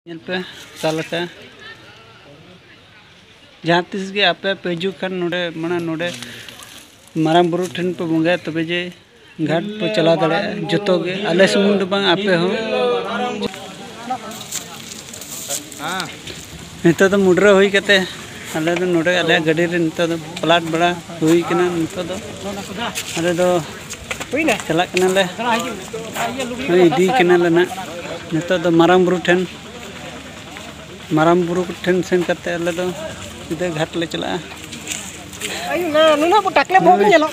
पे सालका जहाँ तीस के आपे पेजू खान नोडे मना नोडे माराम बुरु ठन पे बंगा तबे जे घाट पे चला दड़े जतो के आले सुमुंद बांग आपे हो नितो तो मुड्रा हुई कते आले तो नोडे आले गाड़ी रे नितो तो प्लाट बड़ा हुई कना नितो तो आले तो चला कना ले इदी कना ले ना नितो तो माराम बुरु ठन सेन कते आले तो इधर घाट ले चला ayo na nuna po takle bo nyelok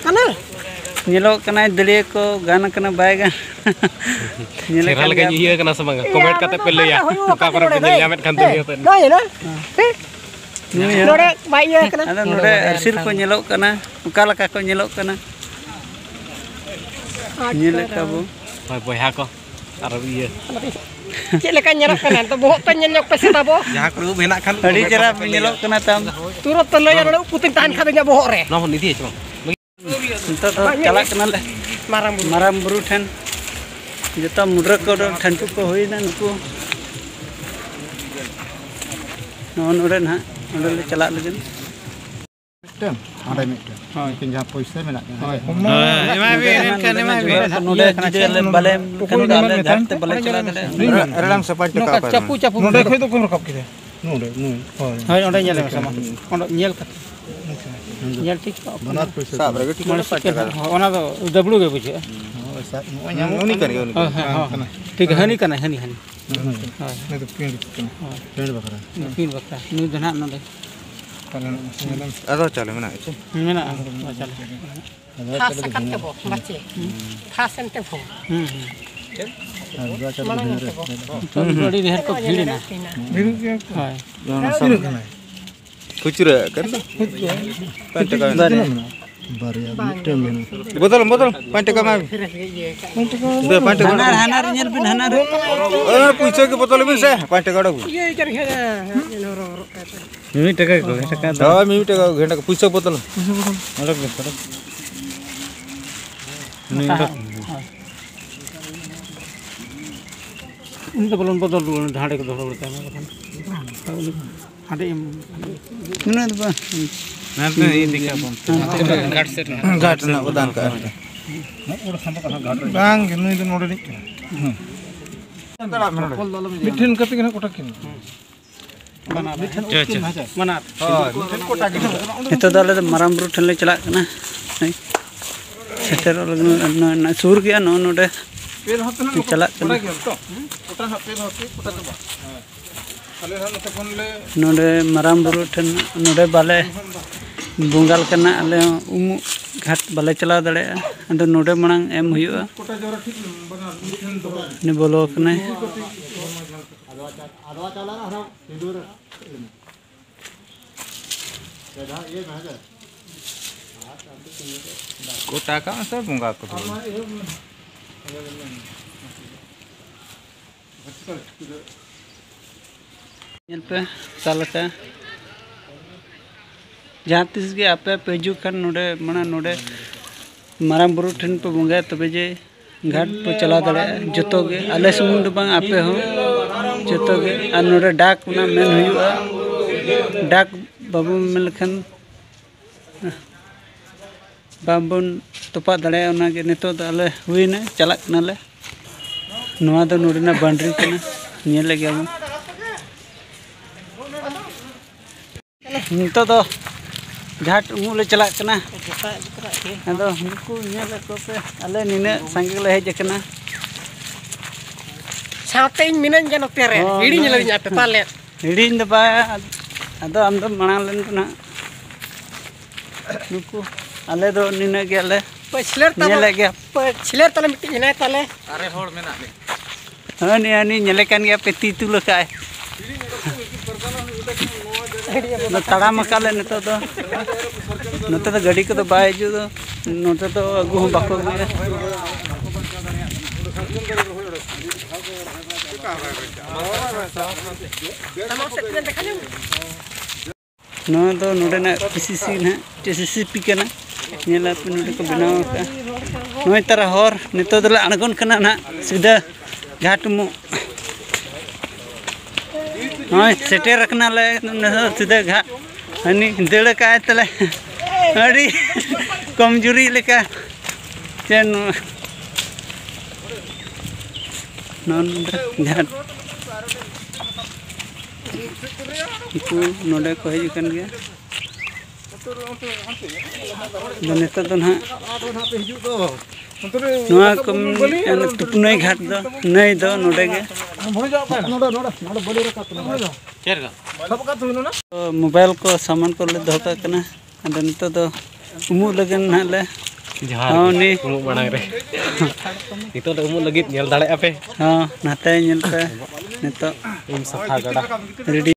kana दलिए को गाना कना बायगा सेरल के ये कना समंग कमेंट कते पे लया का पर ᱧᱟᱢᱮᱫ ᱠᱟᱱ ᱛᱮ ᱦᱚᱛᱮ no ya na nore baya kana ada nore arsil ko nyelok kana ukala ka ko nyelok kana nyelek ka bo hoy boyha ko ar iye cek leka nyerok kana to bohok to nyanyok pese ta bo jaha ko menak kan adi jara nyelok kana tam turut to loya nore puting tahan kata nya bohok re no ni dia cuma entar cala kana le maram buru than jeta mudra ko thantu ko hoina nuku no nore na nore le cala le Tem, ada meter. Mungkin jam poisa menak. node kana bale kan dale dharte bale cala dale Relang sepat ka apa? capu Node khoi to kom rakap kide. Node. hoy onde nyel sama onde nyel ka nyel tik Banat poisa. sabar ke mana sikit ona do dablu ge buje Uni kar ge uni. ठीक है Honey kana hani Ne to pin bakara. pin bakra nu dana node ada chale menak ce mena chale khas sakat te bo bache khas ente bo तो बड़ी देर को भीड़ ना हां kucura kan pante ka Baria meter men. botol pante ka ma be pante ka hanar nyel bin hanar puisa ke botol bin se pante ka dagu ye jar he mimi taka da mi te ka ghenda ka puisa botol alak be alak ini तो belum botol dulu Dhande को धोलो पड़ता है ada yang mana tu bang nanti ini dikah bom घाट ना उदान का Bang, gini itu node nik. Mitin kapi kena kotak kini. mana itu dah le maram buru ठन ले चला कना नहीं सेटर लगन सुर गया नो नोडे चला कना नोडे माराम बुरु ठन नोडे बाले बुंगाल कना आले उमु घाट बाले चला दड़े अद नोडे मणांग एम हुआ नि बोलो कना kota ka sa bunga ko पे सालका जहाँ तीस के आपे पेजू खान नोडे मना नोडे माराम बुरु ठन पे बंगा तबे जे घाट पे चला दड़े जतो के आले सुमुंद बांग आपे हो जतो के आ नोडे डाक ना मेन हुआ डाक बाबू मेलखन बाबन तोपा दड़े ओना के नितो तो आले हुईना चला कना ले नोआ दो नोडे ना बाउंड्री कना नेले गया नितो तो घाट उमुले चला कना अदो हुनको नेले को पे आले निने संगे ले हेज कना साथे मिनन जनो तेरे हिड़ी nyela nya te tale हिड़ी द बा अदो आम दो मणा लेन कना नुको आले दो निने के आले पछलेर तले नेले गया पछलेर तले मिट्टी ने तले are hor menak ni Honey Honey नेले कान गया पेती तु लकाय न तड़ा मकाले नतो तो नतो तो गाड़ी को तो बाय जो तो नतो तो अगु हम बाको गया नो तो नोडे ना पीसीसी ना टीसीसी पी कना नेला पे नोडे को बनाव का नोय तारा हर नितो दला अणगोन कना ना सीधा घाट मु हाँ सेटे रखना ले सीधे घाट हनी दड़ का तले अड़ी कमजोरी लेका चेन घाट नोडे को हजन गया नित ना तुपनई घाट दो नई दो नोडे मोबाइल को सामान को ले दो करना अदो नित दो उमुक लगन ना ले हाँ नी उमुक बणाई रे नितो दो उमुक लगित नेल दाड़े आपे हाँ नाते नेल पे नितो उम सफा गड़ा रेडी